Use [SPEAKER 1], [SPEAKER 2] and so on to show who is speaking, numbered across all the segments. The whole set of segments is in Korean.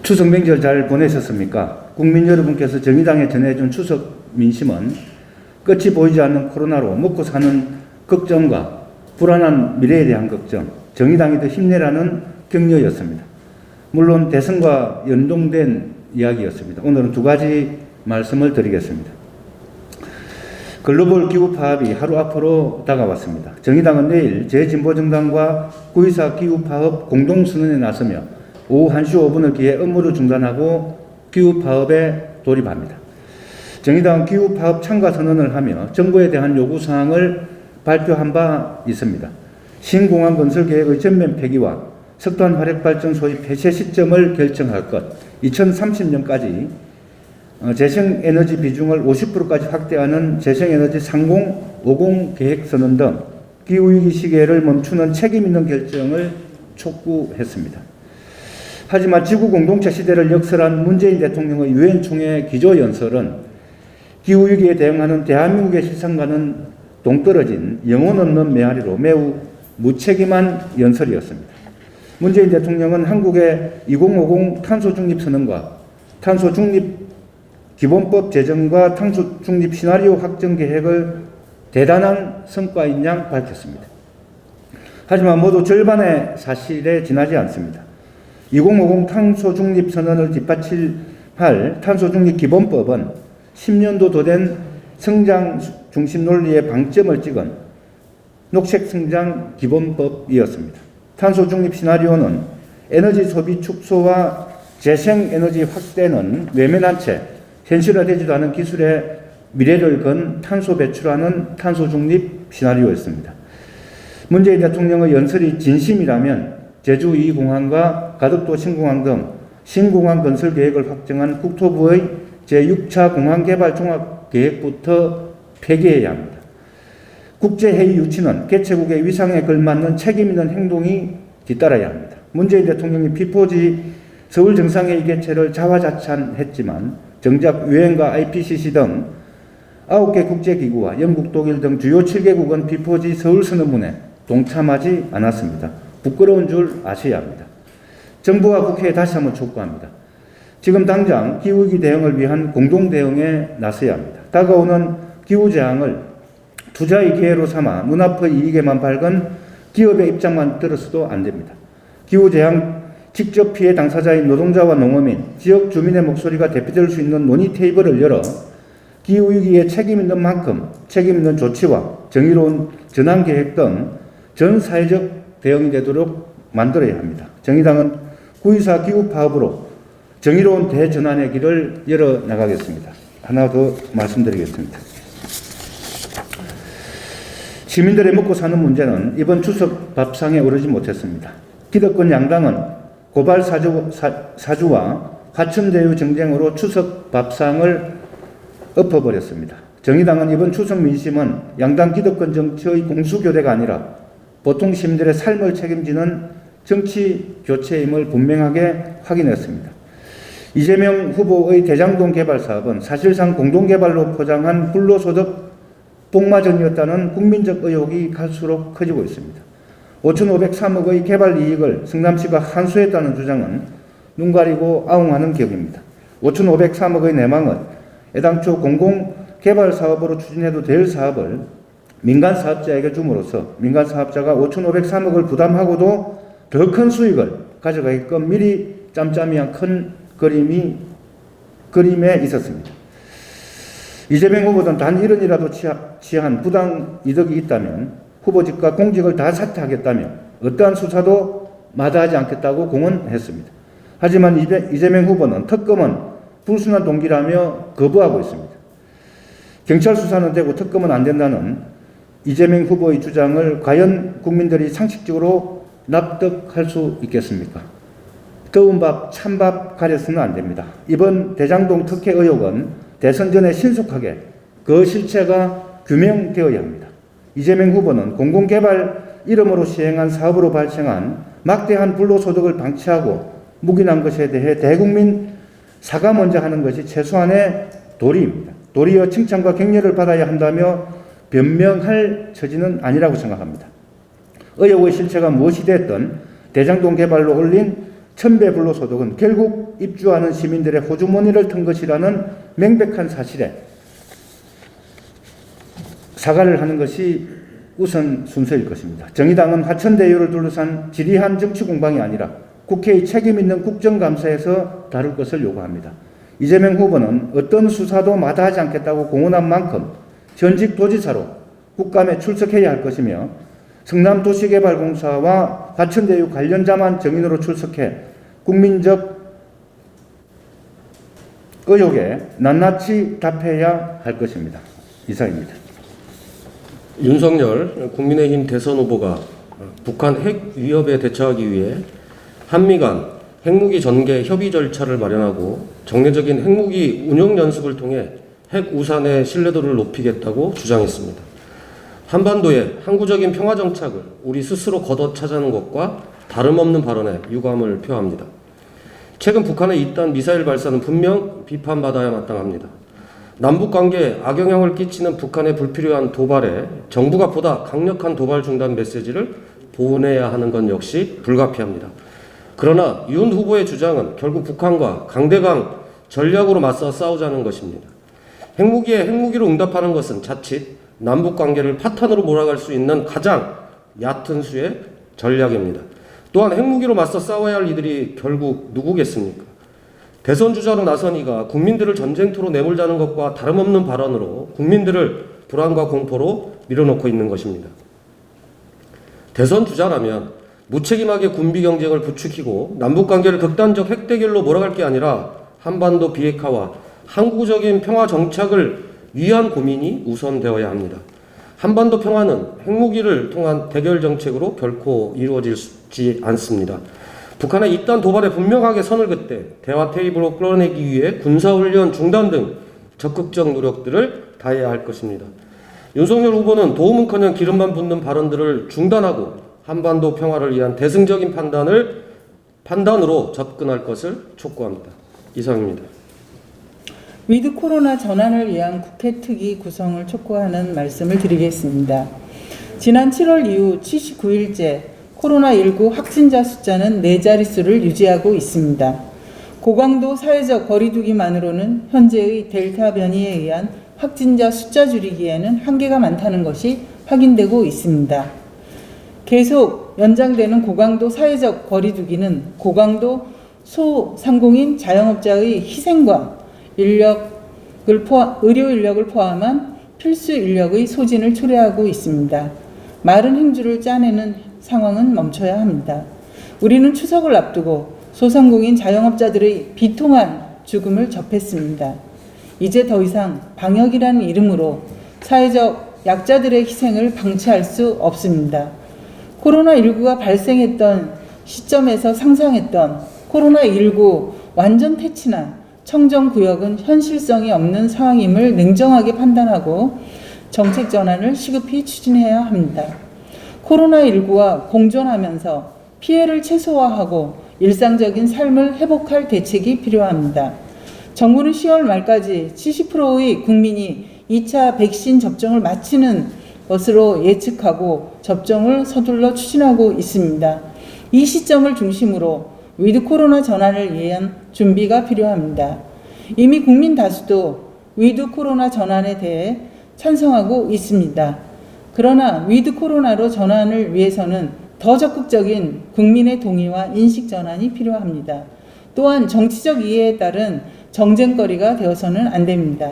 [SPEAKER 1] 추석 명절 잘 보내셨습니까? 국민 여러분께서 정의당에 전해준 추석 민심은 끝이 보이지 않는 코로나로 먹고 사는 걱정과 불안한 미래에 대한 걱정, 정의당이 더 힘내라는 격려였습니다. 물론 대선과 연동된 이야기였습니다. 오늘은 두 가지 말씀을 드리겠습니다. 글로벌 기후 파업이 하루 앞으로 다가왔습니다. 정의당은 내일 재진보정당과 9.24 기후 파업 공동선언에 나서며 오후 1시 5분을 기해 업무를 중단하고 기후 파업에 돌입합니다. 정의당은 기후 파업 참가 선언을 하며 정부에 대한 요구사항을 발표한 바 있습니다. 신공항 건설 계획의 전면 폐기와 석탄 화력발전소의 폐쇄 시점을 결정할 것, 2030년까지 재생에너지 비중을 50%까지 확대하는 재생에너지 3050 계획 선언 등 기후위기 시계를 멈추는 책임있는 결정을 촉구했습니다. 하지만 지구 공동체 시대를 역설한 문재인 대통령의 유엔 총회 기조연설은 기후위기에 대응하는 대한민국의 실상과는 동떨어진 영혼 없는 메아리로 매우 무책임한 연설이었습니다. 문재인 대통령은 한국의 2050 탄소중립선언과 탄소중립기본법 제정과 탄소중립 시나리오 확정 계획을 대단한 성과인 양 밝혔습니다. 하지만 모두 절반의 사실에 지나지 않습니다. 2050 탄소중립선언을 뒷받침할 탄소중립기본법은 10년도 더 된 성장 중심 논리의 방점을 찍은 녹색성장기본법이었습니다. 탄소중립 시나리오는 에너지 소비 축소와 재생에너지 확대는 외면한 채 현실화되지도 않은 기술의 미래를 건 탄소 배출하는 탄소중립 시나리오였습니다. 문재인 대통령의 연설이 진심이라면 제주 2공항과 가덕도 신공항 등 신공항 건설 계획을 확정한 국토부의 제6차 공항개발 종합계획부터 폐기해야 합니다. 국제회의 유치는 개최국의 위상에 걸맞는 책임있는 행동이 뒤따라야 합니다. 문재인 대통령이 피포지 서울 정상회의 개최를 자화자찬했지만 정작 유엔과 IPCC 등 9개 국제기구와 영국, 독일 등 주요 7개국은 피포지 서울선언문에 동참하지 않았습니다. 부끄러운 줄 아셔야 합니다. 정부와 국회에 다시 한번 촉구합니다. 지금 당장 기후위기 대응을 위한 공동대응에 나서야 합니다. 다가오는 기후재앙을 투자의 기회로 삼아 눈앞의 이익에만 밝은 기업의 입장만 들어서도 안 됩니다. 기후재앙 직접 피해 당사자인 노동자와 농어민, 지역 주민의 목소리가 대표될 수 있는 논의 테이블을 열어 기후위기에 책임있는 만큼 책임있는 조치와 정의로운 전환계획 등 전 사회적 대응이 되도록 만들어야 합니다. 정의당은 9.24 기후파업으로 정의로운 대전환의 길을 열어나가겠습니다. 하나 더 말씀드리겠습니다. 시민들의 먹고 사는 문제는 이번 추석 밥상에 오르지 못했습니다. 기득권 양당은 고발 사주와 화천대유 정쟁으로 추석 밥상을 엎어버렸습니다. 정의당은 이번 추석 민심은 양당 기득권 정치의 공수교대가 아니라 보통 시민들의 삶을 책임지는 정치 교체임을 분명하게 확인했습니다. 이재명 후보의 대장동 개발 사업은 사실상 공동개발로 포장한 불로소득 복마전이었다는 국민적 의혹이 갈수록 커지고 있습니다. 5,503억의 개발 이익을 성남시가 환수했다는 주장은 눈 가리고 아웅하는 격입니다. 5,503억의 내망은 애당초 공공개발 사업으로 추진해도 될 사업을 민간 사업자에게 줌으로써 민간 사업자가 5,503억을 부담하고도 더 큰 수익을 가져가게끔 미리 짬짬이한 큰 그림에 있었습니다. 이재명 후보는 단 1원이라도 취한 부당 이득이 있다면 후보직과 공직을 다 사퇴하겠다며 어떠한 수사도 마다하지 않겠다고 공언했습니다. 하지만 이재명 후보는 특검은 불순한 동기라며 거부하고 있습니다. 경찰 수사는 되고 특검은 안 된다는 이재명 후보의 주장을 과연 국민들이 상식적으로 납득할 수 있겠습니까? 더운 밥, 찬밥 가려서는 안 됩니다. 이번 대장동 특혜 의혹은 대선 전에 신속하게 그 실체가 규명되어야 합니다. 이재명 후보는 공공개발 이름으로 시행한 사업으로 발생한 막대한 불로소득을 방치하고 묵인한 것에 대해 대국민 사과 먼저 하는 것이 최소한의 도리입니다. 도리어 칭찬과 격려를 받아야 한다며 변명할 처지는 아니라고 생각합니다. 의혹의 실체가 무엇이 됐든 대장동 개발로 올린 천배 불로소득은 결국 입주하는 시민들의 호주머니를 튼 것이라는 명백한 사실에 사과를 하는 것이 우선 순서일 것입니다. 정의당은 화천대유를 둘러싼 지리한 정치 공방이 아니라 국회의 책임 있는 국정감사에서 다룰 것을 요구합니다. 이재명 후보는 어떤 수사도 마다하지 않겠다고 공언한 만큼 현직 도지사로 국감에 출석해야 할 것이며 성남도시개발공사와 화천대유 관련자만 정인으로 출석해 국민적 의혹에 낱낱이 답해야 할 것입니다. 이상입니다.
[SPEAKER 2] 윤석열 국민의힘 대선 후보가 북한 핵 위협에 대처하기 위해 한미 간 핵무기 전개 협의 절차를 마련하고 정례적인 핵무기 운용 연습을 통해 핵 우산의 신뢰도를 높이겠다고 주장했습니다. 한반도의 항구적인 평화 정착을 우리 스스로 걷어차자는 것과 다름없는 발언에 유감을 표합니다. 최근 북한의 이딴 미사일 발사는 분명 비판받아야 마땅합니다. 남북관계에 악영향을 끼치는 북한의 불필요한 도발에 정부가 보다 강력한 도발 중단 메시지를 보내야 하는 건 역시 불가피합니다. 그러나 윤 후보의 주장은 결국 북한과 강대강 전략으로 맞서 싸우자는 것입니다. 핵무기에 핵무기로 응답하는 것은 자칫 남북관계를 파탄으로 몰아갈 수 있는 가장 얕은 수의 전략입니다. 또한 핵무기로 맞서 싸워야 할 이들이 결국 누구겠습니까? 대선 주자로 나선 이가 국민들을 전쟁터로 내몰자는 것과 다름없는 발언으로 국민들을 불안과 공포로 밀어넣고 있는 것입니다. 대선 주자라면 무책임하게 군비 경쟁을 부추기고 남북관계를 극단적 핵대결로 몰아갈 게 아니라 한반도 비핵화와 항구적인 평화 정착을 위한 고민이 우선되어야 합니다. 한반도 평화는 핵무기를 통한 대결 정책으로 결코 이루어지지 않습니다. 북한의 이딴 도발에 분명하게 선을 긋되 대화 테이블로 끌어내기 위해 군사훈련 중단 등 적극적 노력들을 다해야 할 것입니다. 윤석열 후보는 도움은커녕 기름만 붓는 발언들을 중단하고 한반도 평화를 위한 대승적인 판단으로 접근할 것을 촉구합니다. 이상입니다.
[SPEAKER 3] 위드 코로나 전환을 위한 국회 특위 구성을 촉구하는 말씀을 드리겠습니다. 지난 7월 이후 79일째 코로나19 확진자 숫자는 4자릿수를 유지하고 있습니다. 고강도 사회적 거리두기만으로는 현재의 델타 변이에 의한 확진자 숫자 줄이기에는 한계가 많다는 것이 확인되고 있습니다. 계속 연장되는 고강도 사회적 거리두기는 고강도 소상공인 자영업자의 희생과 의료 인력을 포함한 필수 인력의 소진을 초래하고 있습니다. 마른 행주를 짜내는 상황은 멈춰야 합니다. 우리는 추석을 앞두고 소상공인 자영업자들의 비통한 죽음을 접했습니다. 이제 더 이상 방역이라는 이름으로 사회적 약자들의 희생을 방치할 수 없습니다. 코로나19가 발생했던 시점에서 상상했던 코로나19 완전 퇴치나 청정구역은 현실성이 없는 상황임을 냉정하게 판단하고 정책 전환을 시급히 추진해야 합니다. 코로나19와 공존하면서 피해를 최소화하고 일상적인 삶을 회복할 대책이 필요합니다. 정부는 10월 말까지 70%의 국민이 2차 백신 접종을 마치는 것으로 예측하고 접종을 서둘러 추진하고 있습니다. 이 시점을 중심으로 위드 코로나 전환을 위한 준비가 필요합니다. 이미 국민 다수도 위드 코로나 전환에 대해 찬성하고 있습니다. 그러나 위드 코로나로 전환을 위해서는 더 적극적인 국민의 동의와 인식 전환이 필요합니다. 또한 정치적 이해에 따른 정쟁거리가 되어서는 안 됩니다.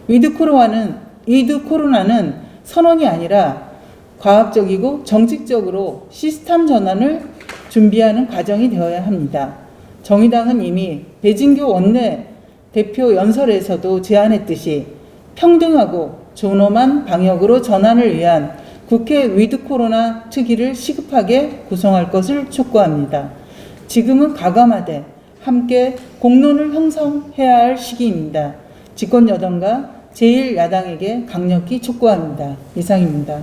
[SPEAKER 3] 위드 코로나는 선언이 아니라 과학적이고 정책적으로 시스템 전환을 준비하는 과정이 되어야 합니다. 정의당은 이미 배진교 원내대표 연설에서도 제안했듯이 평등하고 존엄한 방역으로 전환을 위한 국회 위드 코로나 특위를 시급하게 구성할 것을 촉구합니다. 지금은 과감하되 함께 공론을 형성해야 할 시기입니다. 집권여당과 제1야당에게 강력히 촉구합니다. 이상입니다.